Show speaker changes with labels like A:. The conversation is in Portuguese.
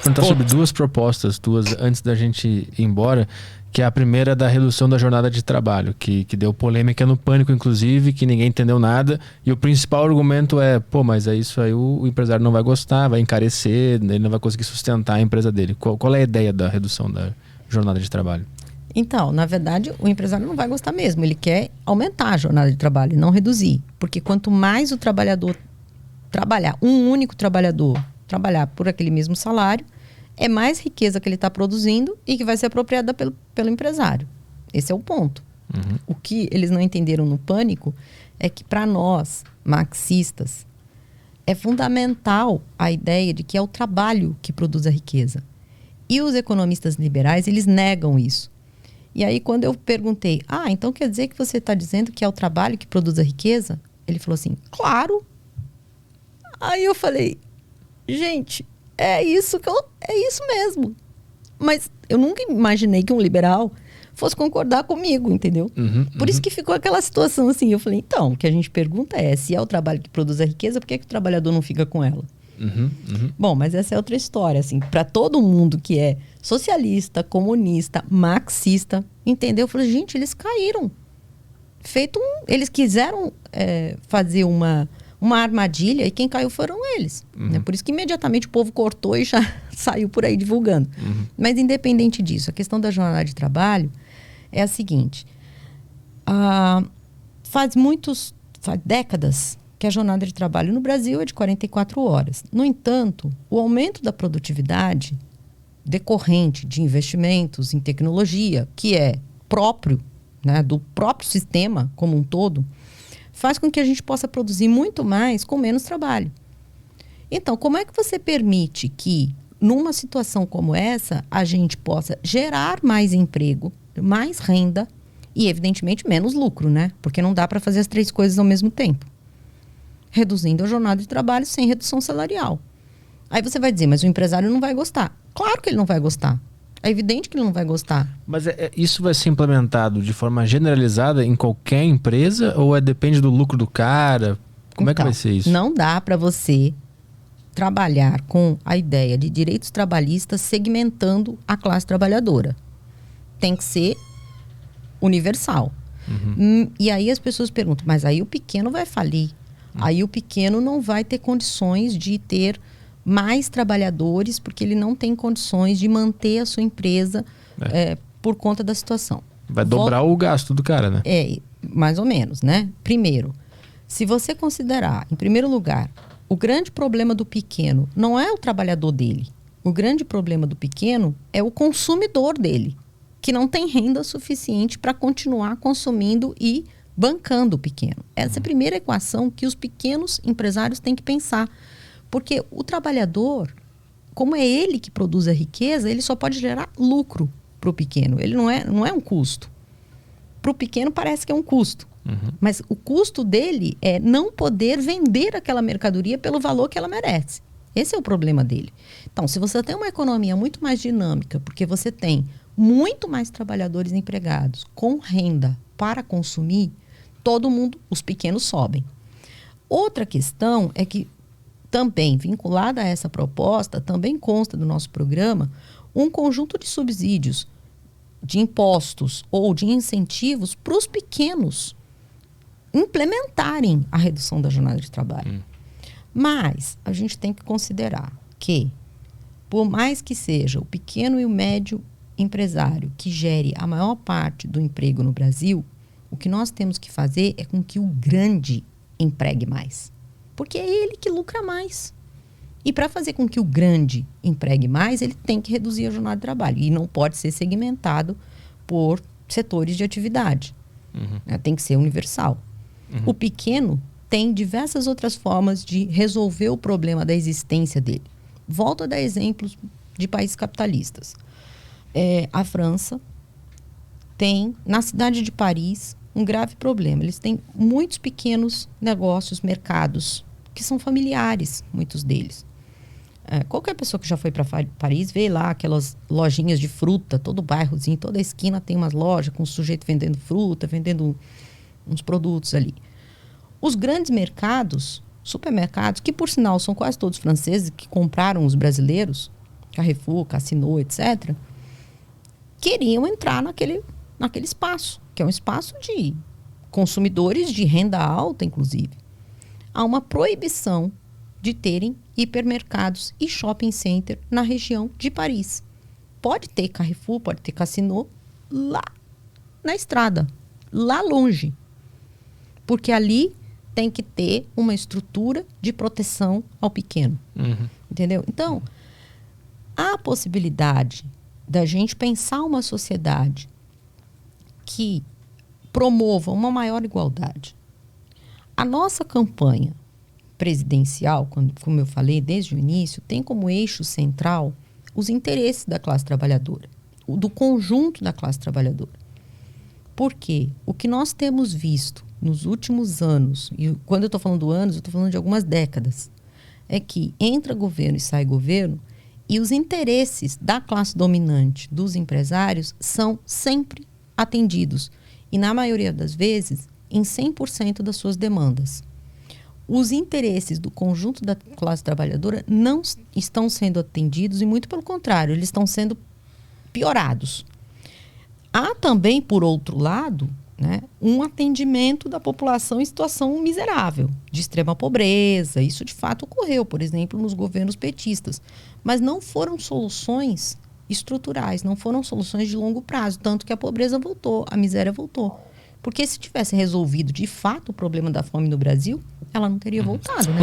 A: Perguntar sobre duas propostas tuas antes da gente ir embora, que é a primeira da redução da jornada de trabalho, que deu polêmica no Pânico, inclusive, que ninguém entendeu nada. E o principal argumento é, mas é isso aí, o empresário não vai gostar, vai encarecer, ele não vai conseguir sustentar a empresa dele. Qual é a ideia da redução da jornada de trabalho?
B: Então, na verdade, o empresário não vai gostar mesmo. Ele quer aumentar a jornada de trabalho e não reduzir. Porque quanto mais o trabalhador trabalhar, um único trabalhador trabalhar por aquele mesmo salário, é mais riqueza que ele está produzindo e que vai ser apropriada pelo empresário. Esse é o ponto.
A: Uhum.
B: O que eles não entenderam no Pânico é que, para nós, marxistas, é fundamental a ideia de que é o trabalho que produz a riqueza. E os economistas liberais, eles negam isso. E aí, quando eu perguntei, então quer dizer que você está dizendo que é o trabalho que produz a riqueza? Ele falou assim, claro. Aí eu falei, gente, é isso mesmo. Mas eu nunca imaginei que um liberal fosse concordar comigo, entendeu? Por isso que ficou aquela situação assim. Eu falei, então, o que a gente pergunta é, se é o trabalho que produz a riqueza, por que o trabalhador não fica com ela? Bom, mas essa é outra história, assim. Para todo mundo que é socialista, comunista, marxista, entendeu? Eu falei, gente, eles caíram. Eles quiseram fazer uma armadilha e quem caiu foram eles. Né? Por isso que imediatamente o povo cortou e já saiu por aí divulgando. Mas independente disso, a questão da jornada de trabalho é a seguinte. Faz décadas que a jornada de trabalho no Brasil é de 44 horas. No entanto, o aumento da produtividade decorrente de investimentos em tecnologia, que é próprio, né, do próprio sistema como um todo, faz com que a gente possa produzir muito mais com menos trabalho. Então, como é que você permite que, numa situação como essa, a gente possa gerar mais emprego, mais renda e, evidentemente, menos lucro, né? Porque não dá para fazer as três coisas ao mesmo tempo. Reduzindo a jornada de trabalho sem redução salarial. Aí você vai dizer, mas o empresário não vai gostar. Claro que ele não vai gostar. É evidente que ele não vai gostar.
A: Mas isso vai ser implementado de forma generalizada em qualquer empresa ou depende do lucro do cara? Como é que vai ser isso?
B: Não dá para você trabalhar com a ideia de direitos trabalhistas segmentando a classe trabalhadora. Tem que ser universal. E aí as pessoas perguntam, mas aí o pequeno vai falir. Aí o pequeno não vai ter condições de ter mais trabalhadores porque ele não tem condições de manter a sua empresa por conta da situação.
A: Vai dobrar o gasto do cara, né?
B: Mais ou menos, né? Primeiro, se você considerar, em primeiro lugar, o grande problema do pequeno não é o trabalhador dele. O grande problema do pequeno é o consumidor dele, que não tem renda suficiente para continuar consumindo e bancando o pequeno. Essa é a primeira equação que os pequenos empresários têm que pensar. Porque o trabalhador, como é ele que produz a riqueza, ele só pode gerar lucro para o pequeno. Ele não é um custo. Para o pequeno parece que é um custo. Mas o custo dele é não poder vender aquela mercadoria pelo valor que ela merece. Esse é o problema dele. Então, se você tem uma economia muito mais dinâmica, porque você tem muito mais trabalhadores empregados com renda para consumir, todo mundo, os pequenos sobem. Outra questão é que também, vinculada a essa proposta, também consta do nosso programa um conjunto de subsídios, de impostos ou de incentivos para os pequenos implementarem a redução da jornada de trabalho. Mas a gente tem que considerar que, por mais que seja o pequeno e o médio empresário que gere a maior parte do emprego no Brasil, o que nós temos que fazer é com que o grande empregue mais. Porque é ele que lucra mais. E para fazer com que o grande empregue mais, ele tem que reduzir a jornada de trabalho. E não pode ser segmentado por setores de atividade. Tem que ser universal. O pequeno tem diversas outras formas de resolver o problema da existência dele. Volto a dar exemplos de países capitalistas. A França tem, na cidade de Paris, um grave problema. Eles têm muitos pequenos negócios, mercados, que são familiares, muitos deles. Qualquer pessoa que já foi para Paris vê lá aquelas lojinhas de fruta, todo bairrozinho, toda esquina tem umas lojas com um sujeito vendendo fruta, vendendo uns produtos ali. Os grandes mercados, supermercados, que por sinal são quase todos franceses, que compraram os brasileiros, Carrefour, Casino, etc., queriam entrar naquele espaço, que é um espaço de consumidores de renda alta, inclusive. Há uma proibição de terem hipermercados e shopping center na região de Paris. Pode ter Carrefour, pode ter Casino lá na estrada, lá longe. Porque ali tem que ter uma estrutura de proteção ao pequeno. Entendeu? Então, há a possibilidade da gente pensar uma sociedade que promova uma maior igualdade. A nossa campanha presidencial, como eu falei desde o início, tem como eixo central os interesses da classe trabalhadora, do conjunto da classe trabalhadora. Porque o que nós temos visto nos últimos anos, e quando eu estou falando anos, eu estou falando de algumas décadas, é que entra governo e sai governo, e os interesses da classe dominante, dos empresários, são sempre atendidos. E, na maioria das vezes, em 100% das suas demandas. Os interesses do conjunto da classe trabalhadora não estão sendo atendidos e, muito pelo contrário, eles estão sendo piorados. Há também, por outro lado, né, um atendimento da população em situação miserável, de extrema pobreza. Isso, de fato, ocorreu, por exemplo, nos governos petistas. Mas não foram soluções estruturais, não foram soluções de longo prazo, tanto que a pobreza voltou, a miséria voltou. Porque se tivesse resolvido, de fato, o problema da fome no Brasil, ela não teria voltado, né?